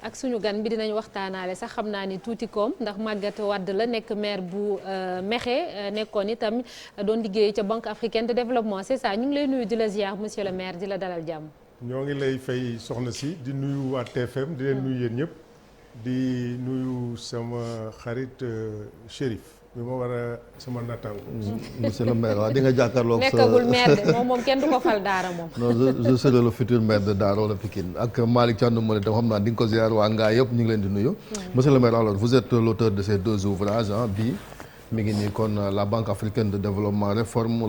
ak suñu gan bi dinañ waxtaanaale sax xam naa ni tuuti koom ndax Magatte Wade la nekk maire bu Mékhé nekkoon itam doon liggéey ca Banque africaine de développement c'est ça ñu ngi lay nuyu di la ziar monsieur le maire di la dalal jàmm. ñoo ngi lay fay soxna si di nuyu waa TFM di leen nuyu yéen ñëpp di nuyu sama xarit Chérif. bi ma war a sama nattaango. monsieur le maire waaw di nga jàkkaarloog sa nekkagul maire de moom kenn du ko fal Daara moom. non je serai le futur maire de Daara wala Pikine ak Malick Thiandoum moo ne tam xam naa di nga ko ziar waa ngaa yëpp ñu ngi leen di nuyu. monsieur le maire alors vous êtes l'auteur de ces deux ouvrages bii mi ngi nii kon la Banque africaine de développement réformer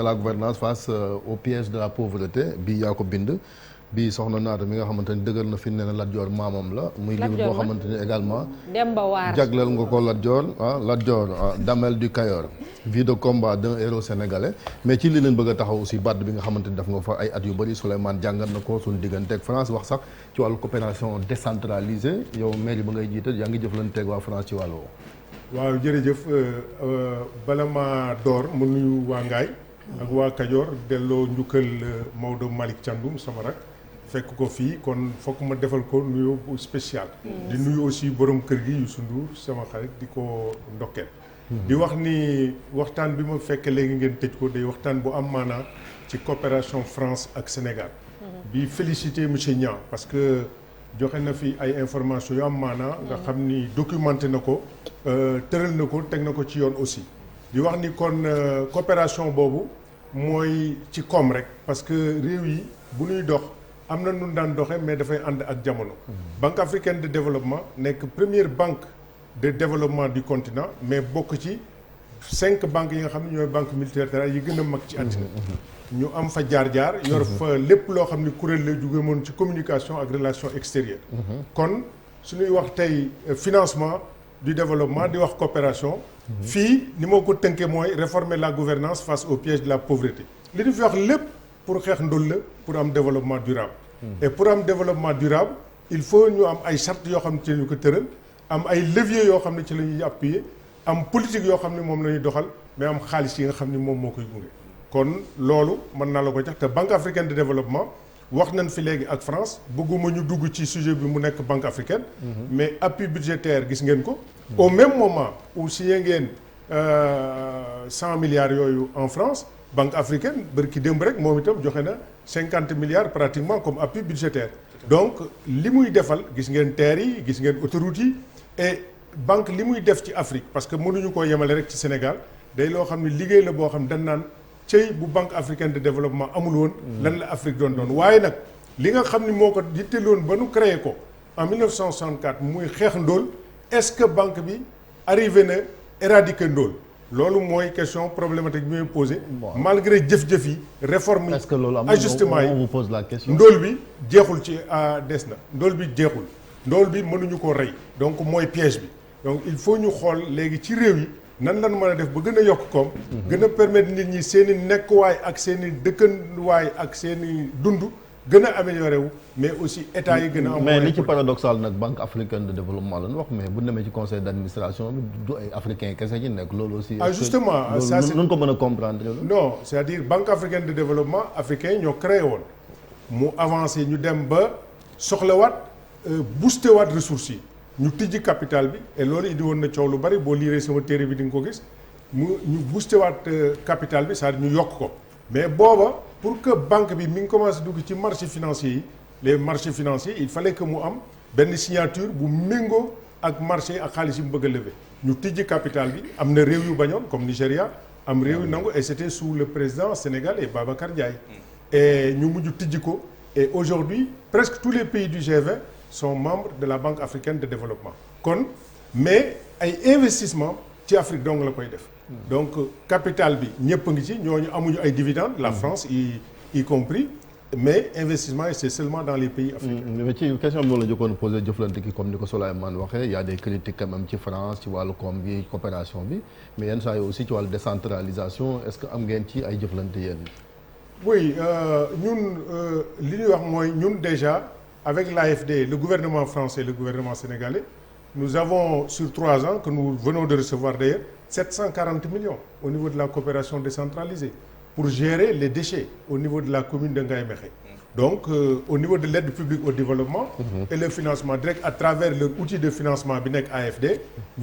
la gouvernance face au piège de la pauvreté bii yaa ko bind. bii soxna naata mi nga xamante ni dëgër na fi ne na Lat Joor maamam la muy livre boo xamante ni également Demba Waar jagleel nga ko Lat Joor Damel du Kayor vie de combat d'un héros sénégalais mais ci li leen bëgg a taxaw aussi baat bi nga xamante ni def nga fa ay at yu bëri Souleymane jàngat na ko suñu digganteeg France wax sax ci wàllu coopération décentralisée yow mairie ba ngay jiite yaa ngi jëflanteeg waa France ci wàllu woowu. waaw jërëjëf bala ma door mu nuyu waa Ngaay ak waa Kajoor delloo njukkal Maodo Malick Thiandoum sama rak fekk ko fii kon fokk ma defal ko nuyoo bu spécial. di nuyu aussi borom kër gi Youssou Ndour sama xarit di ko ndokkeel. di wax ni waxtaan bi ma fekk léegi ngeen tëj ko day waxtaan bu am maanaa ci coopération France ak Sénégal. bi féliciter monsieur Niang parce que joxe na fi ay informations yu am maanaa nga xam ni documenté na ko tëral na ko teg na ko ci yoon aussi. di wax ni kon coopération boobu mooy ci koom rek parce que réew yi bu ñuy dox. am na nu daan doxe mais dafay ànd ak jamono. Banque africaine de développement nekk première banque de développement du continent mais bokk ci 5 banques yi nga xam ne ñooy banque multilatérale yi gën a mag ci àddina. ñu am fa jaar-jaar. yor fa lépp loo xam ne kuréel la jóge moon ci communication ak relation extérieure. kon suñuy wax tey financement du développement di wax coopération. fii ni moo ko tënkee mooy réformer la gouvernance face au piège de la pauvreté li ñu fi wax lépp. pour xeex ndóol la pour am développement durable. et pour am développement durable il faut ñu am ay chartes yoo xam ne ci la ñu ko tëral am ay leviers yoo xam ne ci la ñuy appuyer am politique yoo xam ne moom la ñuy doxal mais am xaalis yi nga xam ne moom moo koy gunge. kon loolu mën naa la ko jox te Banque africaine de développement wax nañ fi léegi ak France bëgguma ñu dugg ci sujet bi mu nekk Banque africaine. mais appui budgétaire gis ngeen ko. au même moment où signé ngeen 100 milliards yooyu en France. Banque africaine bërki démb rek moom itam joxe na 50 milliards pratiquement comme appui budgétaire donc li muy defal gis ngeen terre yi gis ngeen autoroutes yi et banque li muy def ci Afrique parce que mënuñu koo yemale rek ci Sénégal day loo xam ne liggéey la boo xam dañ naan cëy bu Banque africaine de développement amul woon lan la Afrique doon waaye nag li nga xam ne moo ko yitteloon ba nu créé ko en 1964 muy xeex ndóol est-ce que banque bi arrivé na éradiquer ndóol loolu mooy question problématique bi muy posé. malgré jëf-jëf yi réforme yi. est-ce que loolu am ajustement yi on vous pose la question. ndóol bi jeexul ci des na ndóol bi jeexul ndóol bi mënuñu ko rey donc mooy piège bi donc il faut ñu xool léegi ci réew yi nan lañu mën a def ba gën a yokk koom. gën a permettre nit ñi seen i nekkuwaay ak seen i dëkkanwaay ak seen i dund gën a amélioré wu mais aussi état yi gën a am. mais li ci paradoxal nag Banque africaine de développement lañ wax mais bu demee ci conseil d'administration bi du ay africain kese ci nekk loolu aussi. justement ça c'est loolu ko mën a comprendre. non c'est-à-dire Banque africaine de développement africain ñoo créé woon mu avancé ñu dem ba soxlawaat booster waat ressources yi ñu tijji capital bi et loolu indi woon na coow lu bari boo liiree sama téere bi di nga ko gis ñu booster waat capital bi c'est-à-dire ñu yokk ko mais booba. pour que banque bi mi ngi commencé dugg ci marché financier yi les marchés financiers il fallait que mu am benn signature bu méngoo ak marché ak xaalis yi mu bëgg a lever ñu tijji capital bi am na réew yu bañoon comme Nigéria am réew yu nangu et c'était sous le président sénégalais Babacar Ndiaye et ñu mujj tijji ko et aujourd'hui presque tous les pays du G20 sont membres de la Banque africaine de développement kon mais ay investissement ci Afrique dong la koy def donc capital bi ñëpp a ngi ci ñooñu amuñu ay dividendes la France y compris mais investissement yi c'est seulement dans les pays africains. mais ci question bi noonu la jëkkoon posé jëflante ki comme ni ko Souleymane waxee y a des critiques quand même ci France ci wàllu koom bi coopération bi mais yenn saa yi aussi ci wàllu décentralisation est-ce que am ngeen ci ay jëflante yéen. oui ñun li ñuy wax mooy ñun déjà avec l'AFD le gouvernement français et le gouvernement sénégalais nous avons sur 3 ans que nous venons de recevoir d'ailleurs 740 millions au niveau de la coopération décentralisée pour gérer les déchets au niveau de la commune de Ngaye Mékhé. Donc au niveau de l'aide publique au développement et le financement direct à travers leur outil de financement bi nekk AFD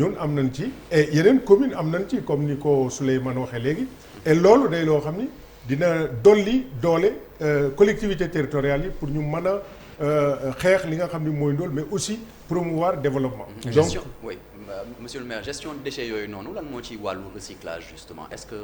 ñun am nañ ci et yeneen commune am nañ ci comme ni ko Souleymane waxee léegi et loolu day loo xam ni dina dolli doole collectivités territoriales yi pour ñu mën a xeex li nga xam ni mooy ndóol mais aussi promouvoir développement. Gestion oui monsieur le maire gestion déchets yooyu noonu lan moo ci wàllu recyclage justement est-ce que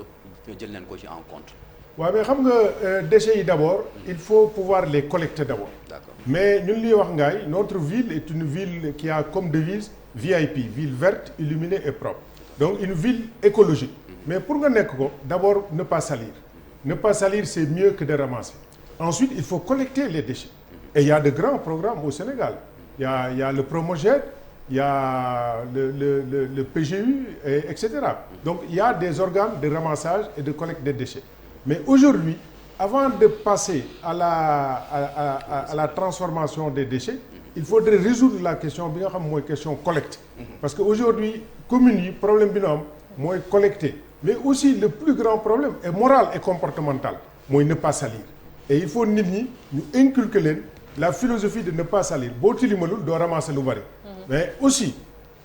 jël nañ ko ci en compte. waaw mais xam nga déchets yi d'abord il faut pouvoir les collecter d'abord. D'accord. Mais ñun liy wax ngaay notre ville est une ville qui a comme devise VIP ville verte illuminée et propre donc une ville écologique mais pour nga nekk ko d'abord ne pas salir c'est mieux que de ramasser ensuite il faut collecter les déchets et il y a de grands programmes au Sénégal il y a le Promoged il y a le PGU etc. Donc il y a des organes de ramassage et de collecte des déchets. Mais aujourd'hui, avant de passer à la transformation des déchets, il faudrait résoudre la question bi nga xam mooy question collecte. Parce que aujourd'hui communes yi problème bi ñu am mooy collecter mais aussi le plus grand problème est moral et comportemental mooy ne pas salir et il faut nit ñi ñu inculquer leen la philosophie de ne pas salir boo tilimalul doo ramasser lu bari. Mais aussi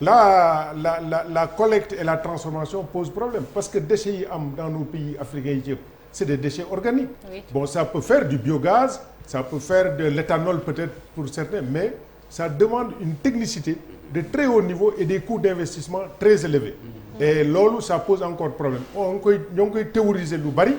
la collecte et la transformation posent problème parce que déchets yi am dans nos pays africains yi ci yëpp c'est des déchets organiques. Oui. Bon, ça peut faire du biogaz, ça peut faire de l'éthanol peut-être pour certains, mais ça demande une technicité de très haut niveau et des coûts d'investissement très élevés. Et loolu ça pose encore problème. ñoo ngi koy théoriser lu bari,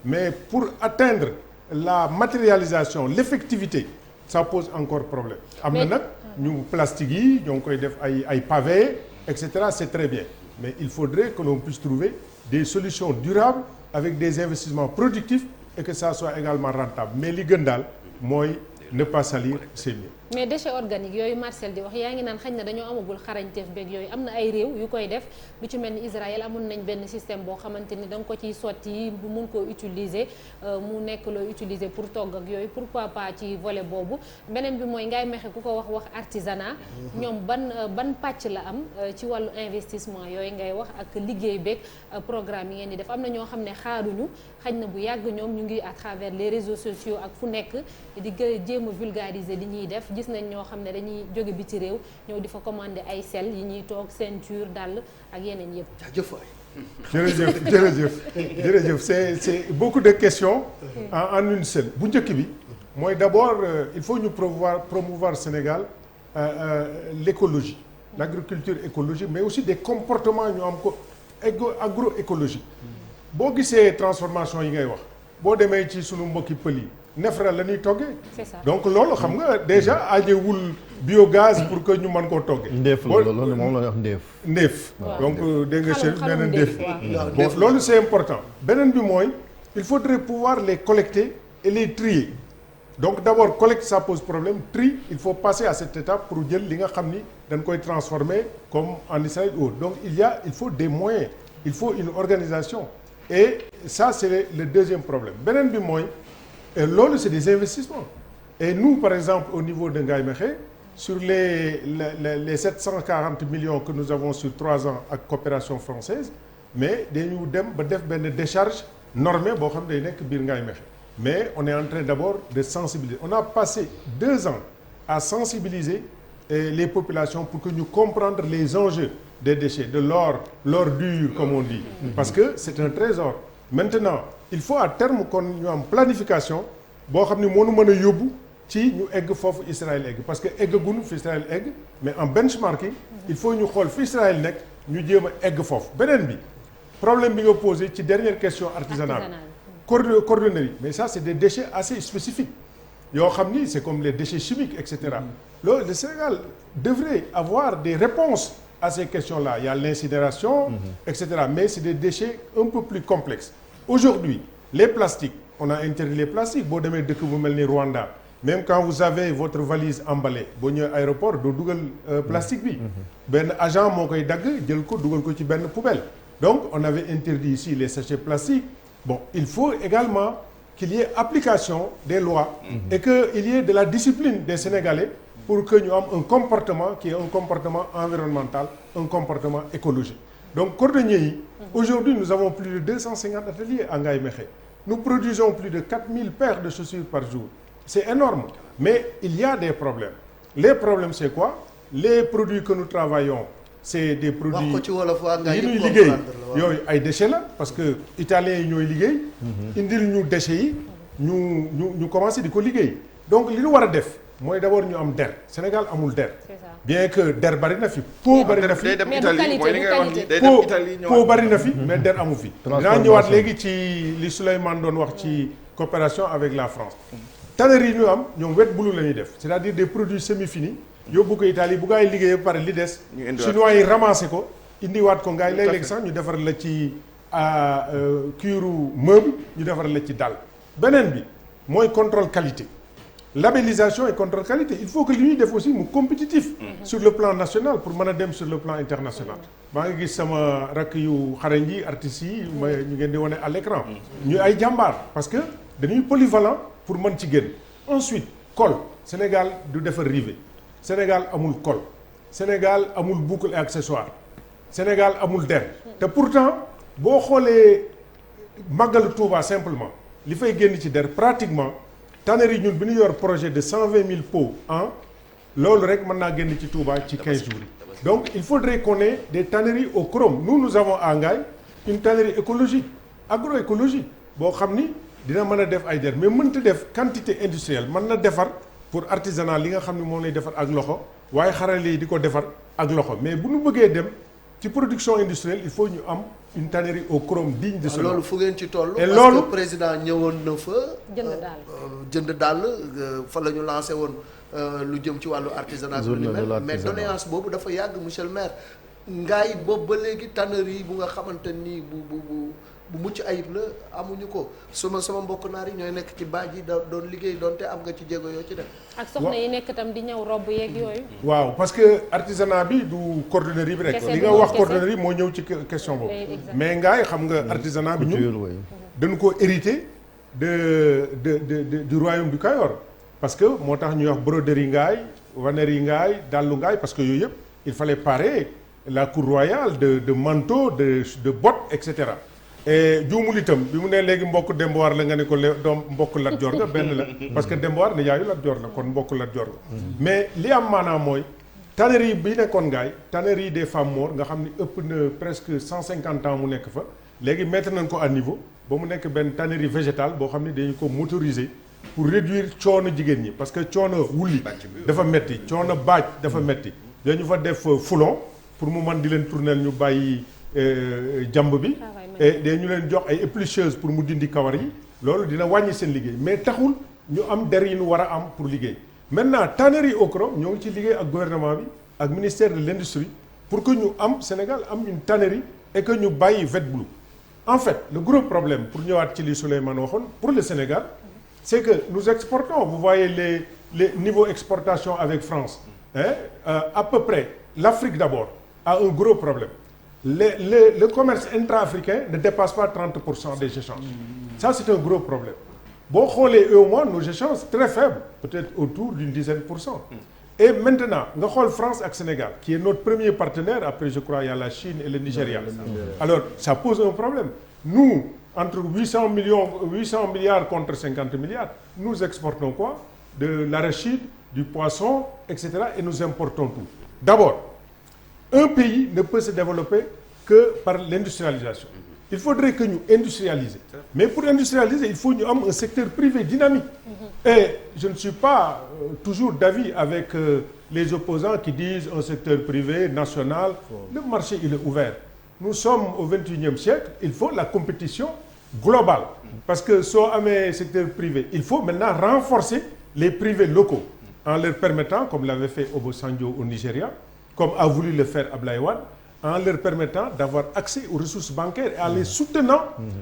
mais pour atteindre la matérialisation, l'effectivité, ça pose encore problème. Am na nag ñu plastique yi ñoo ngi koy def ay pavés, etc. C'est très bien. Mais il faudrait que l'on puisse trouver des solutions durables avec des investissements productifs et que ça soit également rentable mais li gën daal mooy ne pas salir c'est mieux. mais déchets organiques yooyu Marcel di wax yaa ngi naan xañ na dañoo amagul xarañteef beeg yooyu am na ay réew yu koy def lu ci mel ni Israël amoon nañ benn système boo xamante ni da nga ko ciy sotti bu mun koo utiliser mu nekk looy utiliser pour togg ak yooyu pourquoi pas ci volet boobu beneen bi mooy Ngaye Mékhé ku ko wax artisanat ñoom ban pàcc la am ci wàllu investissement yooyu ngay wax ak liggéey beeg programme yi ngeen di def am na ñoo xam ne xaaruñu xañ na bu yàgg ñoom ñu ngi à travers les réseaux sociaux ak fu nekk di jéem a vulgariser li ñuy def gis nañ ñoo xam ne dañuy jóge biti réew ñëw di fa commander ay sel yi ñuy toog ceinture dàll ak yeneen yëpp. jërëjëf c'est beaucoup de questions en une seule bu njëkk bi mooy d'abord il faut ñu promouvoir Sénégal l'écologie l'agriculture écologique mais aussi des comportements ñu am ko agroécologique boo gisee transformation yi ngay wax boo demee ci sunu mbokki pël yi nefra la ñuy toggee. C'est ça. Donc loolu xam nga déjà ajewul biogaz pour que ñu mën koo toggee. ndeef la loolu moom la ñuy wax ndeef. Donc dégg nga chef nee na ndeef. bon loolu c'est important. beneen bi mooy il faudrait pouvoir les collecter et les trier donc d'abord collecte ça pose problème tri il faut passer à cette étape pour jël li nga xam ni dañ koy transformer comme en Israël ou autre. Donc il faut des moyens il faut une organisation et ça c'est le deuxième problème beneen bi mooy. Et loolu c'est des investissements et nous par exemple au niveau de Ngaye Mékhé sur les 740 millions que nous avons sur 3 ans ak coopération française mais dañu dem ba def benn décharge normée boo xam ne day nekk biir Ngaye Mékhé mais on est en train d'abord de sensibiliser on a passé 2 ans à sensibiliser les populations pour que ñu comprendre les enjeux des déchets de l'ordure comme on dit parce que c'est un trésor maintenant il faut à terme kon ñu am planification boo xam ni moo nu mën a yóbbu ci ñu egg foofu Israël egg parce que eggaguñu fi Israël egg mais en benchmarking il faut ñu xool fi Israël nekk ñu jéem a egg foofu beneen bi problème bi nga posé ci dernière question artisanale cordonnerie mais ça c'est des déchets assez spécifiques yoo xam ni c'est comme les déchets chimiques et cetera loolu le Sénégal devrait avoir des réponses à ces questions-là il y a l'incinération et cetera mais c'est des déchets un peu plus complexes aujourd'hui les plastiques on a interdit les plastiques boo demee dëkk bu mel ni Rwanda même quand vous avez votre valise emballée boo ñëwee aéroport doo dugal plastique bi benn agent moo koy dagg jël ko dugal ko ci benn poubelle donc on avait interdit ici les sachets plastiques bon il faut également qu'il y ait application des lois et qu'il y ait de la discipline des Sénégalais pour que ñu am un comportement qui est un comportement environnemental un comportement écologique donc cordonniers yi aujourd'hui nous avons plus de 250 ateliers à Ngaye Mékhé nous produisons plus de 4000 paires de chaussures par jour c'est énorme mais il y a des problèmes les problèmes c'est quoi les produits que nous travaillons c'est des produits yi ñuy liggéey yooyu ay déchets la parce que italiens yi ñooy liggéey indil ñu déchets yi ñu commencé di ko liggéey donc li ñu war a def mooy d'abord ñu am der Sénégal amul der bien que der bari na fi pot bari na fi day dem Italie mooy li ngay wax ni day dem Italie pot bari na fi mais der amu fi dinaa ñëwaat léegi ci li Souleymane doon wax ci coopération avec la France tannerie yi ñu am ñoom wet bulu la ñuy def c'est-à-dire des produits semi-finis yóbbu ko Italie bu gaa yi liggéey ba pare li des chinois yi ramassé ko indiwaat ko ngaay léeg-léeg sax ñu defar la ci cuiru meuble ñu defar la ci dàll beneen bi mooy contrôle qualité labellisation et contrôle qualité il faut que li ñuy def aussi mu compétitif sur le plan national pour mën a dem sur le plan international maa ngi gis sama rakk yu xarañ yi artistes yi ma ñu ngeen di wane à l'écran ñu ay jàmbaar parce que dañuy polyvalent pour mën ci génn ensuite col Sénégal du defar rivet Sénégal amul col Sénégal amul boucle et accessoire Sénégal amul der te pourtant boo xoolee màggalu Touba simplement li fay génn ci der pratiquement tannerie ñun bi ñu yor projet de 120 000 pots an loolu rek mën naa génn ci Touba ci 15 jours yi donc il faudrait qu'on ait des tanneries au chrome nous avons à Ngaye une tannerie écologique agroécologique boo xam ni dina mën a def ay der mais mënta def quantité industrielle mën na defar pour artisanat li nga xam ne moom lay defar ak loxo waaye xarale yi di ko defar ak loxo mais bu ñu bëggee dem ci production industrielle il faut ñu am une tannerie au chrome digne de ce nom. loolu fu ngeen ci toll. et parce loolu que président ñëwoon na fa. jënd daal fa la ñu lancé woon lu jëm ci wàllu artisanat bi ni mel mais doléance boobu dafa yàgg monsieur le maire. Ngaye boobu ba léegi tannerie bu nga xamante ni bu mucc ayib la amuñu ko sama mbokk naar yi ñooy nekk ci baaj yi doon liggéey doonte am nga ci jéego yoo ci def. ak soxna yi nekk tam di ñëw robb yeeg yooyu. waaw parce que artisanat bi du cordonnerie bi rek. li nga wax cordonnerie moo ñëw ci question boobu. mais Ngaye xam nga artisanat bi ñun dañu ko hérité du royaume du Kayor. parce que moo tax ñuy wax broderie Ngaye vannerie Ngaye dallu Ngaye parce que yooyu yëpp il fallait parer la cour royale de manteaux de bottes et cetera. et juumul itam bi mu ne léegi mbokk Demboar la nga ne ko doom mbokk Lat Joor nga benn la parce que Demboar ne yaayu Lat Joor la kon mbokk Lat Joor la mais li am maanaam mooy tannerie bi nekkoon Ngaye tannerie des femmes Mor nga xam ni ëpp na presque 150 ans mu nekk fa léegi mettre nañ ko à niveau ba mu nekk benn tannerie végétale boo xam ne dañu ko motoriser pour réduire coono jigéen ñi parce que coono wulli dafa metti coono baaj dafa metti dañu fa def foulon pour mu mën di leen tourner ñu bàyyi jàmb bi et dañu leen jox ay éplucheuse pour mu dindi kawar yi loolu dina wàññi seen liggéey mais taxul ñu am der yi ñu war a am pour liggéey maintenant tannerie au chrome ñoo ngi ci liggéey ak gouvernement bi ak ministère de l'industrie pour que ñu am Sénégal am une tannerie et que ñu bàyyi vet bleu en fait le gros problème pour ñëwaat ci li Souleymane waxoon pour le Sénégal c'est que nous exportons vous voyez les niveaux exportation avec France à peu près l'Afrique d'abord a un gros problème le commerce intra-africain ne dépasse pas 30% des échanges. Ça, c'est un gros problème. Bon, au moins, nos échanges très faibles, peut-être autour d'une dizaine de %. Et maintenant, nous avons France et Sénégal, qui est notre premier partenaire. Après, je crois, il y a la Chine et le Nigeria. Alors, ça pose un problème. Nous, entre 800 milliards contre 50 milliards, nous exportons quoi? De l'arachide, du poisson, etc. Et nous importons tout. D'abord, un pays ne peut se développer que par l'industrialisation. Il faudrait que nous industrialisions. Mais pour industrialiser, il faut nous avoir un secteur privé dynamique. Et je ne suis pas toujours d'avis avec les opposants qui disent un secteur privé, national. Le marché, il est ouvert. Nous sommes au XXIe siècle, il faut la compétition globale. Parce que soit un secteur privé, il faut maintenant renforcer les privés locaux en leur permettant, comme l'avait fait Obasanjo au Nigeria, comme a voulu le faire Abdoulaye Wade, en leur permettant d'avoir accès aux ressources bancaires et en les soutenant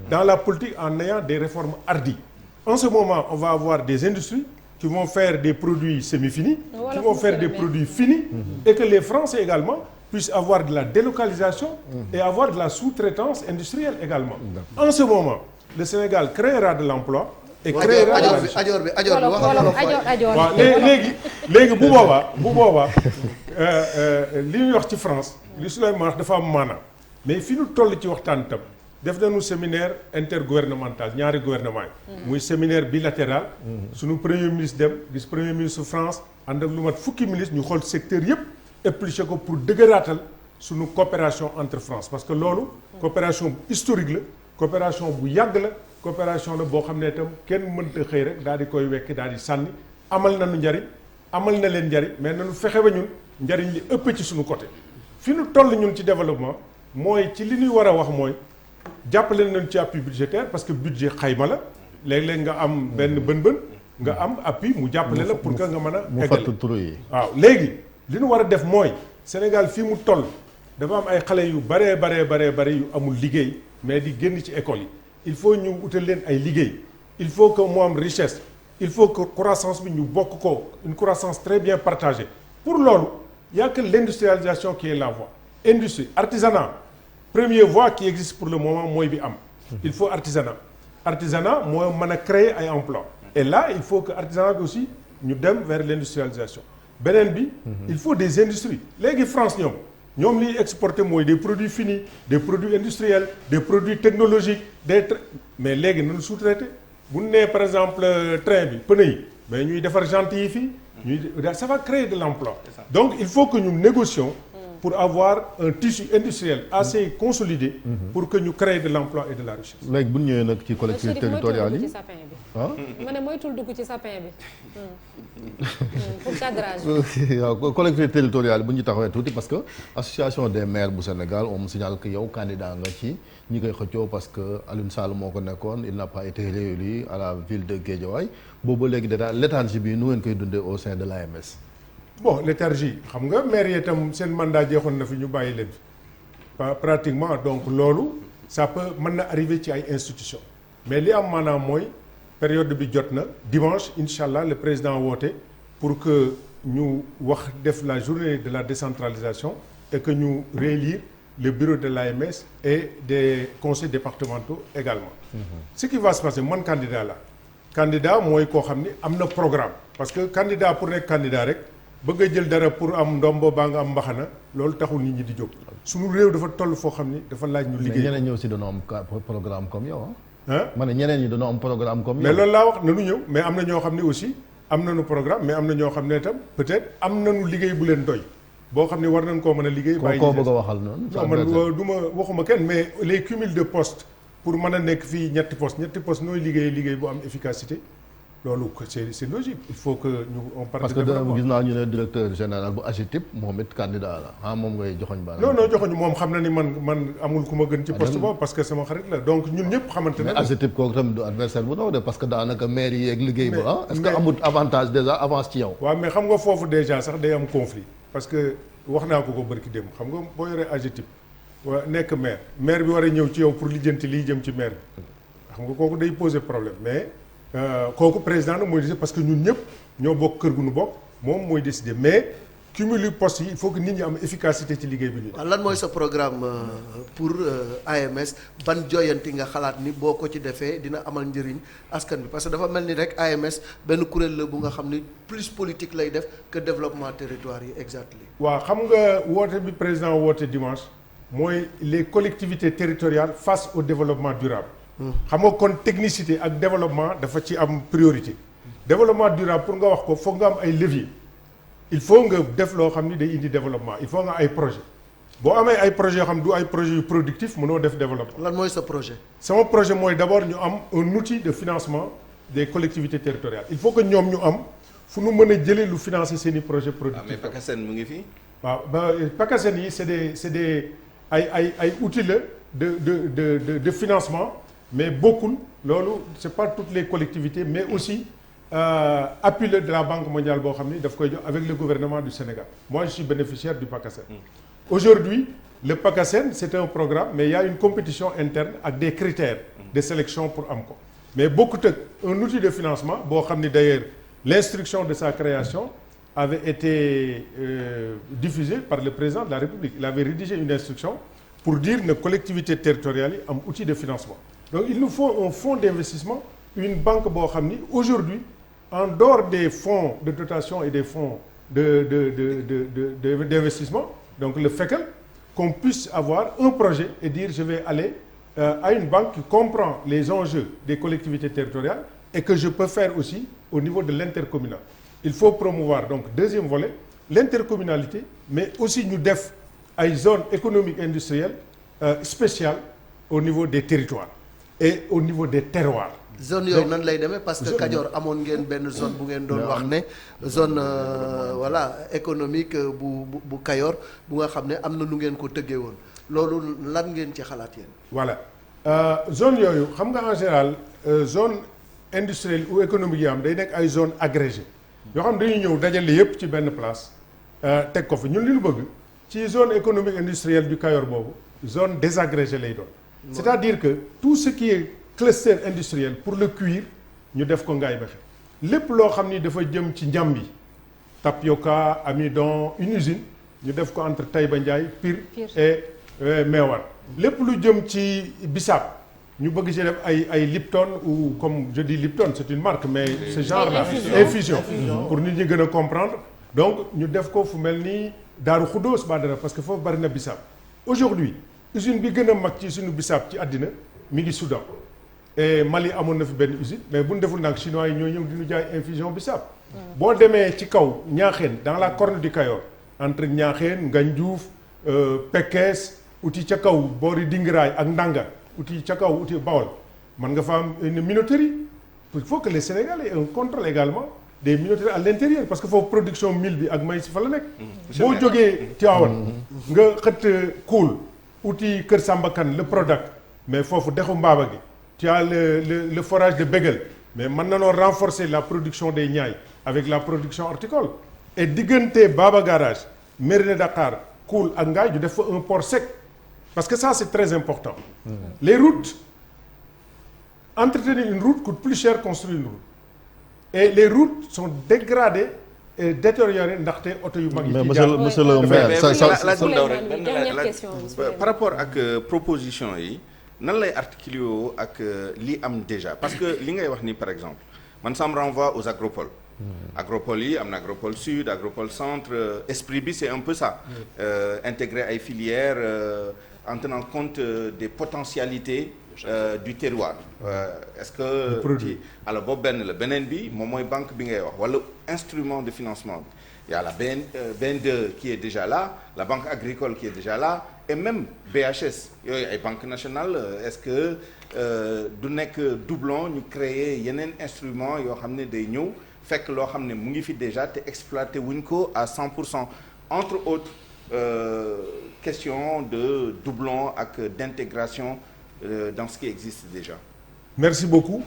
dans la politique en ayant des réformes hardies. En ce moment, on va avoir des industries qui vont faire des produits semi-finis, qui vont faire des produits finis, et que les Français également puissent avoir de la délocalisation et avoir de la sous-traitance industrielle également. En ce moment, le Sénégal créera de l'emploi et créera de la richesse. waaw léegi bu boobaa li ñuy wax ci France li Souleymane wax dafa am maanaam mais fi ñu toll ci waxtaan tam def nañu séminaire intergouvernemental ñaari gouvernement yi. muy séminaire bilatéral. suñu premier ministre dem gis premier ministre France ànd ak lu mat fukki ministre ñu xool secteur yëpp épluché ko pour dëgëraatal suñu coopération entre France parce que loolu. coopération bu historique la coopération bu yàgg la coopération la boo xam ne itam kenn mënta xëy rek daal di koy wekki daal di sànni amal nañu njariñ amal na leen njariñ mais nañu fexe ba ñun njariñ li ëpp ci suñu côté fi ñu toll ñun ci développement mooy ci li ñuy war a wax mooy. jàppale nañu ci appui budgétaire parce que budget xayma la léeg-léeg nga am benn bën-bën nga am appui mu jàppale la pour que nga mën a mu fàttali tur yi waaw léegi li ñu war a def mooy Sénégal fii mu toll dafa am ay xale yu baree yu amul liggéey mais di génn ci école yi il faut ñu utal leen ay liggéey il faut que mu am richesse il faut que croissance bi ñu bokk ko une croissance très bien partagée pour loolu y a que l'industrialisation qui est la voie industrie artisanat première voie qui existe pour le moment mooy bi am il faut artisanat moo mën a créer ay emploi et là il faut que artisanat bi aussi ñu dem vers l'industrialisation beneen bi il faut des industries léegi France ñoom liy exporter mooy des produits finis des produits industriels des produits technologiques mais léegi nañu sous-traité bu ñu nee par exemple train bi pneu yi mais ñuy defar jantes yi fii ça va créer de l'emploi donc il faut que ñu négocions pour avoir un tissu industriel assez consolidé pour que ñu créer de l'emploi et de la richesse. léegi bu ñu ñëwee nag ci collectivités territoriales yi ah ma ne moytul dugg ci sapin bi pour cadrage waaw collectivités territoriales bu ñu taxawee tuuti parce que association des maires bu Sénégal on me signale que yow candidat nga ci ñi koy xëccoo parce que Alioune Sall moo ko nekkoon il n'a pas été réélu à la ville de Guédiawaye boobu léegi déjà léthargie bi nu ngeen koy dundee au sein de l'AMS. bon léthargie xam nga maire yi itam seen mandat jeexoon na fi ñu bàyyi leen fi pratiquement donc loolu ça peut mën na arriver ci ay institutions mais li am maanaam mooy période bi jot na dimanche incha allah le président woote pour que ñu wax def la journée de la décentralisation et que ñu réélire le bureau de l'AMS et des conseils départementaux également. Ce qui va se passer man candidat la candidat mooy koo xam ni am na programme parce que candidat pour nekk candidat rek. bëgg a jël dara pour am ndombo baa nga am mbaxana loolu taxul nit ñi di jóg suñu réew dafa toll foo xam ni dafa laaj ñu liggéey. mais ñeneen ñëw si dañoo am programme comme yow ah. ma ne ñeneen ñi dañoo am programme comme yow. mais loolu laa wax nanu ñëw mais am na ñoo xam ne aussi am nañu programme mais am na ñoo xam ne itam peut-être am nañu liggéey bu leen doy boo xam ne war nañ koo mën a liggéey. bàyyi koo bëgg a waxal noonu. non man du ma waxuma kenn mais les cumuls de postes pour mën a nekk fii ñetti postes nooy liggéey bu am efficacité. loolu c'est logique il faut que ñu on parle parce que gis naa ñu ne directeur général bu AGETIP moom it candidat la moom ngay joxoñ ba non joxoñ moom xam na ni man amul ku ma gën ci poste boobu parce que sama xarit la donc ñun ñëpp xamante ne. mais AGETIP kooku tamit du adversaire bu ndaw de parce que daanaka maire yi ak liggéey ba est-ce que amul avantage déjà avance ci yow. waaw mais xam nga foofu déjà sax day am conflit parce que wax naa ko bërki dem xam nga boo yoree AGETIP waa nekk maire bi war a ñëw ci yow pour lijjanti liy jëm ci maire bi xam nga kooku day poser problème mais. kooku président nag mooy décider parce que ñun ñëpp ñoo bokk kër gu nu bokk moom mooy décider mais cumul poste yi il faut que nit ñi am efficacité ci liggéey bi ñu. lan mooy sa programme pour AMS ban joyanti nga xalaat ni boo ko ci defee dina amal njëriñ askan bi parce que dafa mel ni rek AMS benn kuréel la bu nga xam ni plus politique lay def que développement territoire yi exactement. waaw xam nga woote bi président woote dimanche mooy les collectivités territoriales face au développement durable. xam nga kon technicité ak développement dafa ci am priorité développement durable pour nga wax ko foog nga am ay leviers il faut nga def loo xam ni day indi développement il faut nga ay projet boo amee ay projets yoo xam du ay projets yu productifs mënoo def développement. lan mooy sa projet. sama projet mooy d'abord ñu am un outil de financement des collectivités territoriales il faut que ñoom ñu am fu nu mën a jëlee lu financer seen i projets productifs. mais PACASEN mu ngi fii. waaw ba PACASEN yi c'est des ay outils la de financement. mais bokkul loolu c'est pas toutes les collectivités mais aussi appui de la Banque mondiale boo xam ni daf koy jox avec le gouvernement du Sénégal moi je suis bénéficiaire du PACASEN. Aujourd'hui le PACASEN c'est un programme mais il y a une compétition interne ak des critères de sélection pour am ko mais bokkut ak un outil de financement boo xam ni d'ailleurs l'instruction de sa création avait été diffusée par le président de la République il avait rédigé une instruction pour dire ne collectivités territoriales yi am outil de financement. Donc il nous faut un fonds d'investissement une banque boo xam ni aujourd'hui en dehors des fonds de dotation et des fonds d'investissement donc le FECAL qu'on puisse avoir un projet et dire je vais aller à une banque qui comprend les enjeux des collectivités territoriales et que je peux faire aussi au niveau de l'intercommunal. Il faut promouvoir donc deuxième volet l'intercommunalité, mais aussi ñu def ay zones économiques industrielles spéciales au niveau des territoires et au niveau des terroirs. zone yooyu nan lay demee parce que Kajoor amoon ngeen benn zone bu ngeen doon wax ne zone voilà économique bu Kajoor bu nga xam ne am na lu ngeen ko tëggee woon loolu lan ngeen ci xalaat yéen. voilà zone yooyu xam nga en général zone industrielle ou économique yi am day nekk ay zone agrégée yoo xam dañuy ñëw dajale yépp ci benn place teg ko fi ñun li ñu bëgg ci zone économique industrielle du Kajoor boobu zone désagrégée lay doon. c'est-à-dire que tout ce qui est cluster industriel pour le cuir ñu def ko Ngaye Mékhé lépp loo xam ni dafa jëm ci njambi tapioca amidon une usine ñu def ko entre Taïba Ndiaye Pire et Meewar lépp lu jëm ci bisaab ñu bëgg ci def ay Lipton ou comme je dis Lipton c'est une marque mais ce genre là infusion pour nit ñi gën a comprendre donc ñu def ko fu mel ni Daaru Xuddoos Badara parce que foofu bari na bisaab aujourd'hui usine bi gën a mag ci suñu bisaab ci àddina mi ngi Soudan et Mali amoon na fi benn usine mais bu ñu deful nag chinois yi ñoo ñëw di ñu jaay infusion bisaab boo demee ci kaw Ñaaxeen dans la corne du Kayor entre Ñaaxeen Ngandiouf Pekes uti ca kaw boori Dingiraay ak Ndanga uti ca kaw uti Bawol man nga fa am une minoterie il faut que les Sénégalais aient un contrôle également des minoteries à l'intérieur parce que foofu production mil bi ak maïs fa la nekk boo jógee Tivaouane nga xët Koul uti Kër Samba Kane le Prodac mais foofu dexu Mbaba gi tu as le forage de Béguel mais mën nañoo renforcer la production des Niayes avec la production horticole et diggante Baba Garage Mérina Dakhar Koul ak Ngaye ñu def fa un port sec parce que ça c'est très important les routes entretenir une route coûte plus cher construire une route et les routes sont dégradées et détériorées ndaxte oto yu mag yi ci jaar monsieur le maire par rapport ak proposition yi nan lay articuler woo ak li am déjà parce que li ngay wax ni par exemple man ça me renvoie aux agropoles agropole yi am na agropole sud agropole centre esprit bi c'est un peu ça intégrer ay filières en tenant compte des potentialités du terroir est-ce que ci alors boobu benn la beneen bi moom mooy banque bi ngay wax wala instrument de financement bi il y a la BN2 qui est déjà là la banque agricole qui est déjà là et même BHS yooyu ay banque nationale est-ce que du nekk doublon ñu créer yeneen instrument yoo xam ne day ñëw fekk loo xam ne mu ngi fi déjà te exploité wuñ ko à 100% entre autres question de doublon ak d'intégration dans ce qui existe déjà. Merci beaucoup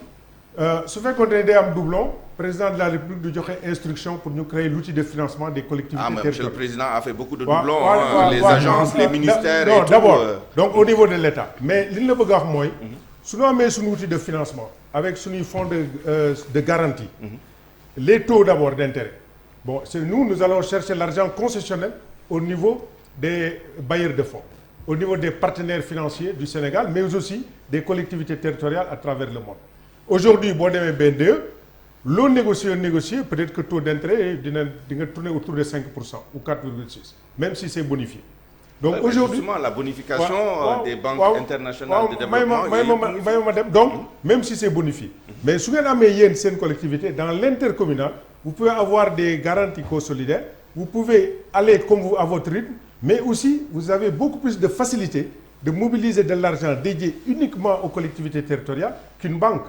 su fekkoon ne day am doublon président de la République du joxe instruction pour ñu créer l'outil de financement des collectivités territoriales. Monsieur le président a fait beaucoup de doublons les agences les ministères et tout. D'abord donc au niveau de l'État mais li ñu la bëgg a wax mooy su ñu amee suñu outil de financement avec suñuy fonds de garantie les taux d'abord d'intérêt bon c'est nous allons chercher l'argent concessionnel au niveau des bailleurs de fonds au niveau des partenaires financiers du Sénégal mais aussi des collectivités territoriales à travers le monde aujourd'hui boo demee BNDE loo négocier peut-être que taux d'intérêt di nga tourner autour de 5% ou 4,6 même si c'est bonifié donc aujourd'hui justement la bonification des banques internationales de développement may ma dem donc même si c'est bonifié mais su ngeen amee yéen seen collectivité dans l'intercommunal vous pouvez avoir des garanties co-solidaires vous pouvez aller comme vous à votre rythme mais aussi vous avez beaucoup plus de facilité de mobiliser de l'argent dédié uniquement aux collectivités territoriales qu'une banque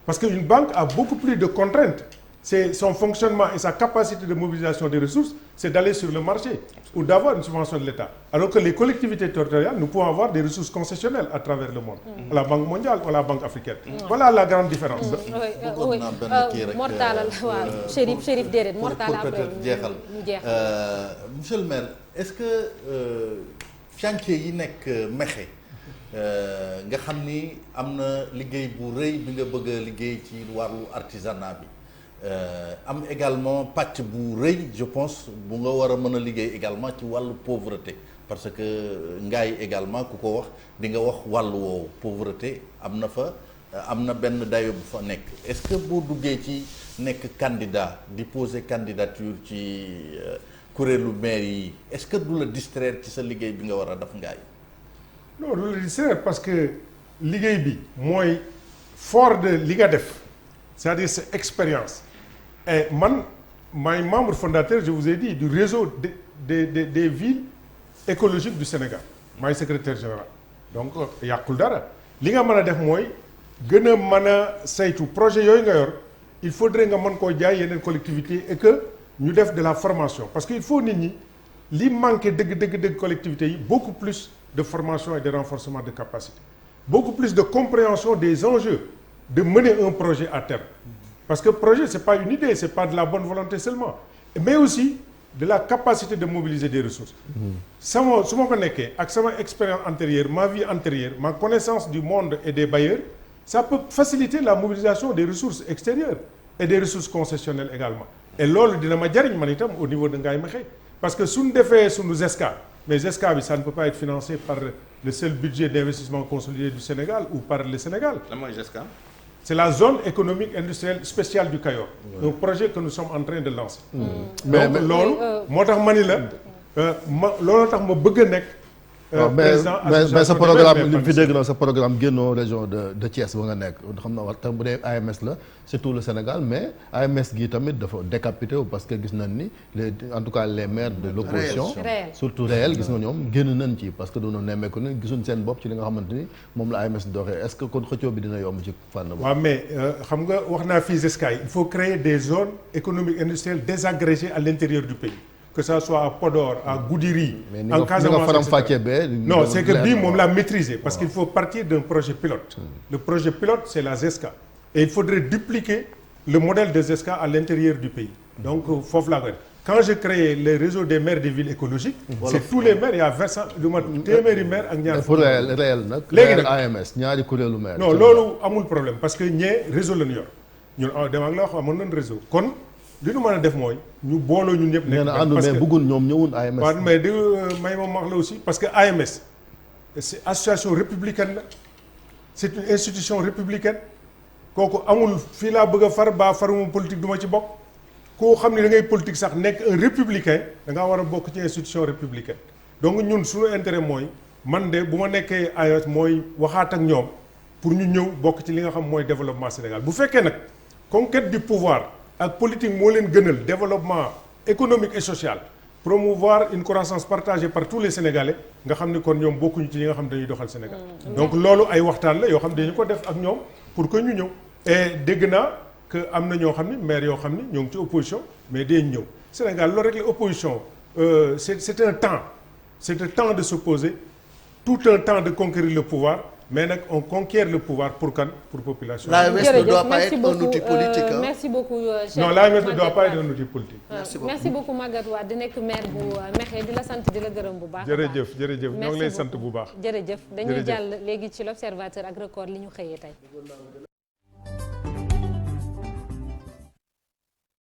parce qu'une banque a beaucoup plus de contraintes c'est son fonctionnement et sa capacité de mobilisation des ressources c'est d'aller sur le marché ou d'avoir une subvention de l'État alors que les collectivités territoriales nous pouvons avoir des ressources concessionnelles à travers le monde à la Banque mondiale ou à la Banque africaine voilà la grande différence Mortala waaw Chérif déedéet Mortala après jeexal ñu jeex monsieur le maire est-ce que chantier yi nekk Mékhé nga xam ni am na liggéey bu rëy bi nga bëgg a liggéey ci wàllu artisanat bi am également pàcc bu rëy je pense bu nga war a mën a liggéey également ci wàllu pauvreté parce que Ngaye également ku ko wax di nga wax wàllu woowu pauvreté am na fa am na benn dayo bu fa nekk est-ce que boo duggee ci nekk candidat di poser candidature ci kuréelu maire yi est-ce que du la distraire ci sa liggéey bi nga war a def Ngaye non loolu c'est parce que liggéey bi mooy fort de li nga def c'est-à-dire c'est expérience et man maay membre fondateur je vous ai dit du réseau des villes écologiques du Sénégal maay secrétaire général donc yàqul dara li nga mën a def mooy gën a mën a saytu projet yooyu nga yor il faudrait nga mën koo jaay yeneen collectivités et que ñu def de la formation parce que il faut nit ñi li manqué dëgg collectivités yi beaucoup plus de formation et de renforcement de capacité beaucoup plus de compréhension des enjeux de mener un projet à terme parce que projet c'est pas une idée c'est pas de la bonne volonté seulement mais aussi de la capacité de mobiliser des ressources su ma ko nekkee ak sama expérience antérieure ma vie antérieure ma connaissance du monde et des bailleurs ça peut faciliter la mobilisation des ressources extérieures et des ressources concessionnelles également et loolu dina ma jariñ man itam au niveau de Ngaye Mékhé parce que suñu defee suñu ZESCA mais ZESCA bi ça ne peut pas être financé par le seul budget d'investissement consolidé du Sénégal ou par le Sénégal. lan mooy ZESCA. C'est la zone économique industrielle spéciale du Cayor. Un projet que nous sommes en train de lancer. mais donc loolu moo tax ma ni la loolu tax ma bëgg a nekk. président mais sa programme li fi dégg na sa programme génnoo région de Thiès ba nga nekk xam na wax tam bu dee AMS la c'est tout le Sénégal mais AMS gi tamit dafa décapité wu parce que gis nañ ni les en tout cas les maires de l'opposition surtout réel gis nga ñoom génn nañ ci parce que doona nemmeeku ne gisuñ seen bopp ci li nga xamante ni moom la AMS doxee est-ce que kon xëccoo bi dina yomb ci fànn boobu. waaw mais xam nga wax naa fii ZESCA il faut créer des zones économiques industrielles désagrégées à l'intérieur du pays. Que ça soit à Podor, à Goudiri, en Casamance, non, c'est que bii moom la maîtriser parce qu'il faut partir d'un projet pilote. Le projet pilote, c'est la ZESCA. Et il faudrait dupliquer le modèle de ZESCA à l'intérieur du pays. Donc, foofu laa koy quand je crée le réseau des maires des villes écologiques, c'est tous les maires, il y a versant lu mat téeméeri maire ak ñaar. pour réel nag. léegi nag AMS ñaari kuréelu maire. non loolu amul problème parce que ñee réseau la ñu yor ñun dem ak la wax amoon nañ réseau kon. li ñu mën a def mooy ñu booloo ñun ñëpp. nekk parce que mais bëggoon ñoom ñëwoon AMS. waaw mais may ma wax la aussi parce que AMS c'est association républicaine la c'est une institution républicaine kooku amul fii laa bëgg a far baa faruma politique du ma ci bokk koo xam ne da ngay politique sax nekk un républicain da ngaa war a bokk ci institution républicaine. donc ñun suñu intérêt mooy man de bu ma nekkee AMS mooy waxaat ak ñoom pour ñu ñëw bokk ci li nga xam mooy développement Sénégal bu fekkee nag conquête du pouvoir. ak politique moo leen gënal développement économique et social promouvoir une croissance partagée par tous les Sénégalais nga xam ni kon ñoom bokkuñu ci ñi nga xam dañuy doxal Sénégal. donc loolu ay waxtaan la yoo xam dañu ko def ak ñoom pour que ñu ñëw. et dégg naa que am na ñoo xam ni maire yoo xam ni ñoo ngi ci opposition mais dañ ñëw Sénégal loolu rek la opposition c'est un temps de s'opposer tout un temps de conquérir le pouvoir. mais nag on conquiert le pouvoir pour kan pour population. L'AMS ne doit pas être un outil politique. Merci beaucoup non l'AMS ne doit pas être un outil politique. merci beaucoup Magatte Wade di nekk maire bu Mékhé di la sant di la gërëm bu baax. jërëjëf ñoo ngi lay sant bu baax. jërëjëf dañuy jàll léegi ci l'Observateur ak Record li ñu xëyee tey.